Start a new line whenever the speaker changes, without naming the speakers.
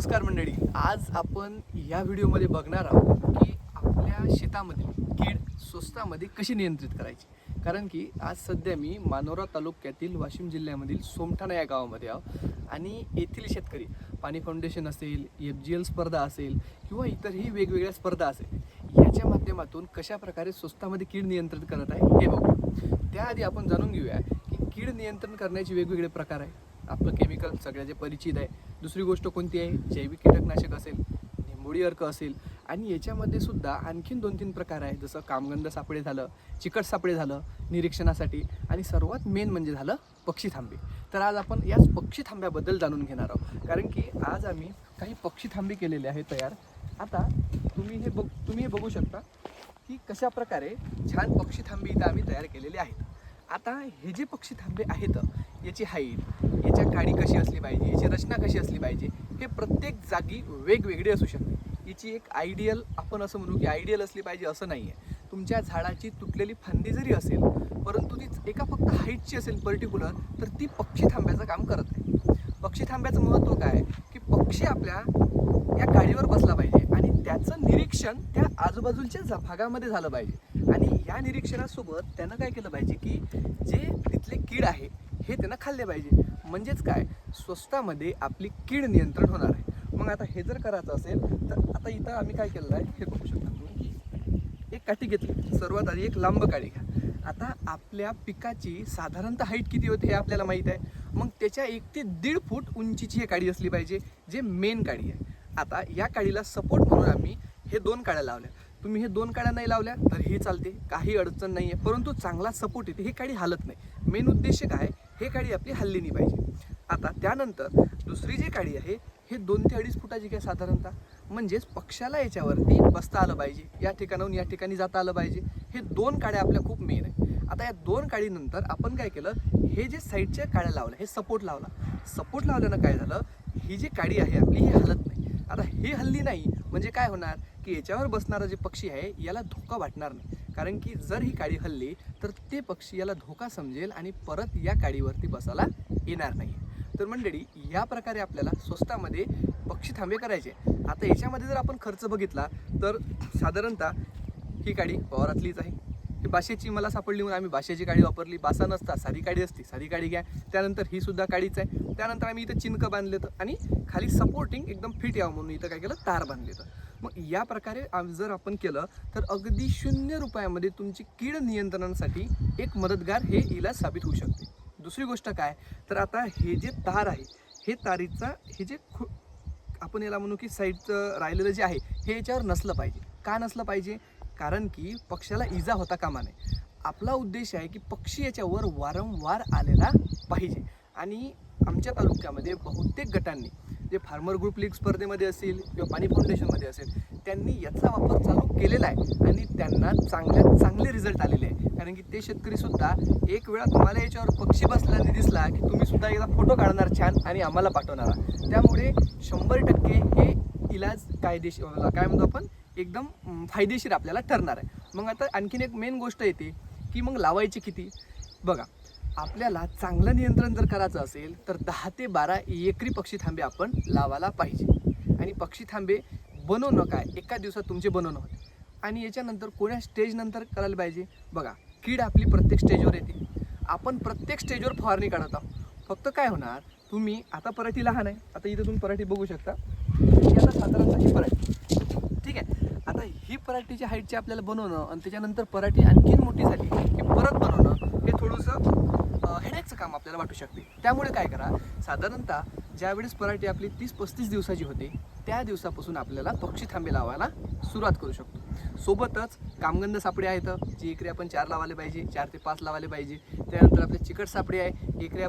नमस्कार मंडळी, आज आपण या व्हिडिओमध्ये बघणार आहोत की आपल्या शेतामधील कीड स्वस्तामध्ये कशी नियंत्रित करायची. कारण की आज सध्या मी मानोरा तालुक्यातील वाशिम जिल्ह्यामधील सोमठाणा या गावामध्ये आहो आणि येथील शेतकरी पाणी फाउंडेशन असेल, FGL स्पर्धा असेल किंवा इतरही वेगवेगळ्या स्पर्धा असेल, याच्या माध्यमातून कशा प्रकारे स्वस्तामध्ये कीड नियंत्रित करत आहे हे बघू. त्याआधी आपण जाणून घेऊया की कीड नियंत्रण करण्याचे वेगवेगळे प्रकार आहे. आपलं केमिकल सगळ्याचे परिचित आहे. दुसरी गोष्ट कोणती आहे, जैविक कीटकनाशक असेल, निंबोळी अर्क असेल आणि याच्यामध्ये सुद्धा आणखीन 2-3 प्रकार आहे. जसं कामगंध सापळे झालं, चिकट सापळे झालं निरीक्षणासाठी आणि सर्वात मेन म्हणजे झालं पक्षी थांबे. तर आज आपण याच पक्षी थांब्याबद्दल जाणून घेणार आहोत. कारण की आज आम्ही काही पक्षी थांबे केलेले आहे तयार. आता तुम्ही हे बघू शकता की कशा प्रकारे छान पक्षी थांबे इथं आम्ही तयार केलेले आहेत. आता हे जे पक्षी थांबे आहेत याची हाईट, याच्या काडी कशी असली पाहिजे, याची रचना कशी असली पाहिजे, हे प्रत्येक जागी वेगवेगळी असू शकते. याची एक आयडियल आपण असं म्हणू की आयडियल असली पाहिजे असं नाही आहे. तुमच्या झाडाची तुटलेली फांदी जरी असेल परंतु ती एका फक्त हाईटची असेल पर्टिक्युलर, तर ती पक्षी थांब्याचं काम करत नाही. पक्षी थांब्याचं महत्त्व काय की पक्षी आपल्या या काडीवर बसला पाहिजे आणि त्याचं निरीक्षण त्या आजूबाजूच्या भागामध्ये झालं पाहिजे. आणि या निरीक्षणासोबत त्यानं काय केलं पाहिजे की जे तिथले कीड आहे हे त्यानं खाल्ले पाहिजे. म्हणजेच काय, स्वस्तामध्ये आपली कीड नियंत्रण होणार आहे. मग आता हे जर करायचं असेल तर आता इथं आम्ही काय केलेलं आहे हे बघू शकता तुम्ही की एक काठी घेतली. सर्वात आधी एक लांब काडी घ्या. आता आपल्या पिकाची साधारणतः हाईट किती होते हे आपल्याला माहीत आहे. मग त्याच्या 1 ते 1.5 फूट उंचीची ही काडी असली पाहिजे, जे मेन काडी आहे. आता या काडीला सपोर्ट म्हणून आम्ही हे 2 काड्या लावल्या. तुम्ही हे 2 काड्या नाही लावल्या तर हे चालते, काही अडचण नाही आहे, परंतु चांगला सपोर्ट येते. हे काडी हालत नाही. मेन उद्देश काय, हे काडी आपली हल्ली नाही पाहिजे. आता त्यानंतर दुसरी जी काडी आहे हे 2 ते 2.5 फुटाची काय साधारणतः, म्हणजेच पक्षाला याच्यावरती बसता आलं पाहिजे, या ठिकाणाहून या ठिकाणी जाता आलं पाहिजे. हे 2 काड्या आपल्या खूप मेन आहे. आता या 2 काडीनंतर आपण काय केलं, हे जे साईडच्या काड्या लावल्या, हे सपोर्ट लावला. सपोर्ट लावल्यानं काय झालं, ही जी काडी आहे आपली ही हलत नाही. आता हे हल्ली नाही म्हणजे काय होणार की याच्यावर बसणारा जे पक्षी आहे याला धोका वाटणार नाही. कारण की जर ही काडी हल्ली तर ते पक्षी याला धोका समजेल आणि परत या काडीवरती बसायला येणार नाही. तर मंडळी, या प्रकारे आपल्याला स्वस्तामध्ये पक्षी थांबे करायचे. आता याच्यामध्ये जर आपण खर्च बघितला तर साधारणतः ही काडी पवारातलीच आहे. ही बाशेची मला सापडली म्हणून आम्ही बाशेची काडी वापरली. बासा नसता साधी काडी असती, साधी काडी घ्या. त्यानंतर ही सुद्धा काडीच आहे. त्यानंतर आम्ही इथं चिनकं बांधलेतं आणि खाली सपोर्टिंग एकदम फिट यावं म्हणून इथं काय केलं, तार बांधलेतं. मग या प्रकारे जर आपण केलं तर अगदी 0 रुपयामध्ये तुमची कीड नियंत्रणासाठी एक मदतगार हे इलाज साबित होऊ शकते. दुसरी गोष्ट काय, तर आता हे जे तार आहे हे तारीचा हे जे आपण याला म्हणू की साईडचं राहिलेलं जे आहे हे याच्यावर नसलं पाहिजे. का नसलं पाहिजे, कारण की पक्ष्याला इजा होता कामा नये. आपला उद्देश आहे की पक्षी याच्यावर वारंवार आलेला पाहिजे. आणि आमच्या तालुक्यामध्ये बहुतेक गटांनी जे फार्मर ग्रुप लीग स्पर्धेमध्ये असेल किंवा पाणी फाउंडेशनमध्ये असेल त्यांनी याचा वापर चालू केलेला आहे आणि त्यांना चांगले रिझल्ट आलेले आहे. कारण की ते शेतकरीसुद्धा एक वेळा तुम्हाला याच्यावर पक्षी बसल्याने दिसला की तुम्ही सुद्धा एकदा फोटो काढणार छान आणि आम्हाला पाठवणार. त्यामुळे 100% हे इलाज कायदेशीर काय म्हणतो आपण एकदम फायदेशीर आपल्याला ठरणार आहे. मग आता आणखीन एक मेन गोष्ट येते की मग लावायचे किती. बघा, आपल्याला चांगलं नियंत्रण जर करायचं असेल तर 10 ते 12 एकरी पक्षी थांबे आपण लावायला पाहिजे. आणि पक्षी थांबे बनवणं काय एका दिवसात तुमचे बनवणं होते. आणि याच्यानंतर कोण्या स्टेजनंतर करायला पाहिजे. बघा, कीड आपली प्रत्येक स्टेजवर येते. आपण प्रत्येक स्टेजवर फवारणी काढत आहोत. फक्त काय होणार, तुम्ही आता पराठी लहान आहे. आता इथं तुम्ही पराठी बघू शकता की आता साधारणतः ही पराठी ठीक आहे. आता ही पराठीच्या हाईटची आपल्याला बनवणं आणि त्याच्यानंतर पराठी आणखीन मोठी झाली की परत बनवणं हे थोडंसं हेडेकचं काम आपल्याला वाटू शकते. त्यामुळे काय करा, साधारणतः ज्यावेळेस पराठी आपली 30-35 दिवसाची होते त्या दिवसापासून आपल्याला पक्षी थांबे लावायला सुरुवात करू शकतो. सोबतच कामगंध सापळे आहेत, जी एकरी आपण 4 लावायला पाहिजे, 4 ते 5 लावायला पाहिजे. त्यानंतर आपले चिकट सापळे आहे, एकरी आपण